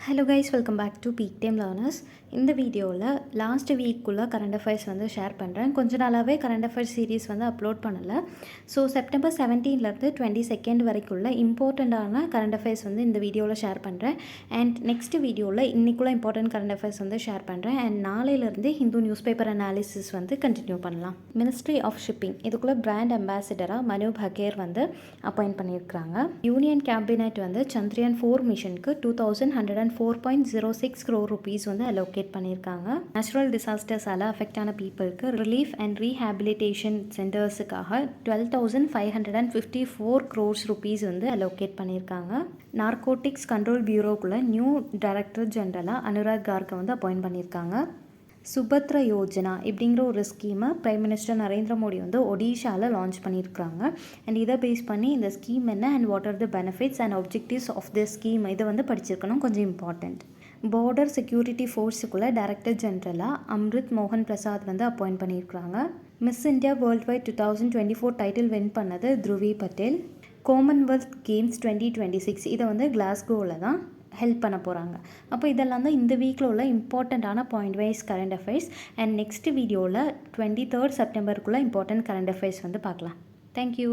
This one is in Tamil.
Hello guys, welcome back to peak time learners. இந்த வீடியோவில் லாஸ்ட் வீக்குள்ளே கரண்ட் அஃபேர்ஸ் வந்து ஷேர் பண்ணுறேன். கொஞ்ச நாளாகவே கரண்ட் அஃபேர்ஸ் சீரீஸ் வந்து அப்லோட் பண்ணலை. ஸோ செப்டம்பர் 17லேருந்து 22 வரைக்குள்ள இம்பார்ட்டண்ட்டான கரண்ட் அஃபேர்ஸ் வந்து இந்த வீடியோவில் ஷேர் பண்ணுறேன். அண்ட் நெக்ஸ்ட் வீடியோவில் இன்றைக்குள்ள இம்பார்ட்டன்ட் கரண்ட் அஃபேர்ஸ் வந்து ஷேர் பண்ணுறேன். அண்ட் நாளையிலேருந்து ஹிந்து நியூஸ் பேப்பர் அனாலிசிஸ் வந்து கண்டினியூ பண்ணலாம். மினிஸ்ட்ரி ஆஃப் ஷிப்பிங் இதுக்குள்ளே பிராண்ட் அம்பாசிடராக மனு பகேர் வந்து அப்பாயிண்ட் பண்ணியிருக்கிறாங்க. யூனியன் கேபினெட் வந்து சந்திரயான் 4 மிஷனுக்கு 24.06 crore rupees வந்து அலோகேட் பண்ணியிருக்காங்க. நேச்சுரல் டிசாஸ்டர்ஸால் அஃபெக்ட் ஆன பீப்புளுக்கு ரிலீஃப் அண்ட் ரீஹேபிலிட்டேஷன் சென்டர்ஸுக்காக 12,554 crores rupees வந்து அலோகேட் பண்ணியிருக்காங்க. நார்கோட்டிக்ஸ் கண்ட்ரோல் பியூரோக்குள்ளே நியூ டைரக்டர் ஜெனரலாக அனுராக் கார்கை வந்து அப்பாயிண்ட் பண்ணியிருக்காங்க. சுபத்ரா யோஜனா இப்படிங்கிற ஒரு ஸ்கீமை பிரைம் மினிஸ்டர் நரேந்திர மோடி வந்து ஒடிஷாவில் லான்ச் பண்ணியிருக்காங்க. அண்ட் இதை பேஸ் பண்ணி இந்த ஸ்கீம் என்ன and what are the benefits and objectives of the scheme இதை வந்து படிச்சிருக்கணும், கொஞ்சம் இம்பார்ட்டண்ட். பார்டர் செக்யூரிட்டி ஃபோர்ஸுக்குள்ளே டைரக்டர் ஜெனரலாக அம்ரித் மோகன் பிரசாத் வந்து அப்பாயிண்ட் பண்ணியிருக்காங்க. Miss India worldwide 2024 title win பண்ணது த்ருவி பட்டேல். காமன்வெல்த் கேம்ஸ் 2026 இதை வந்து கிளாஸ்கோவில் தான் ஹெல்ப் பண்ண போகிறாங்க. அப்போ இதெல்லாம் தான் இந்த வீக்கில் உள்ள இம்பார்ட்டண்ட்டான point wise current affairs. And next வீடியோவில் 23rd செப்டம்பருக்குள்ளே இம்பார்ட்டன்ட் கரண்ட் அஃபேர்ஸ் வந்து பார்க்கலாம். தேங்க்யூ.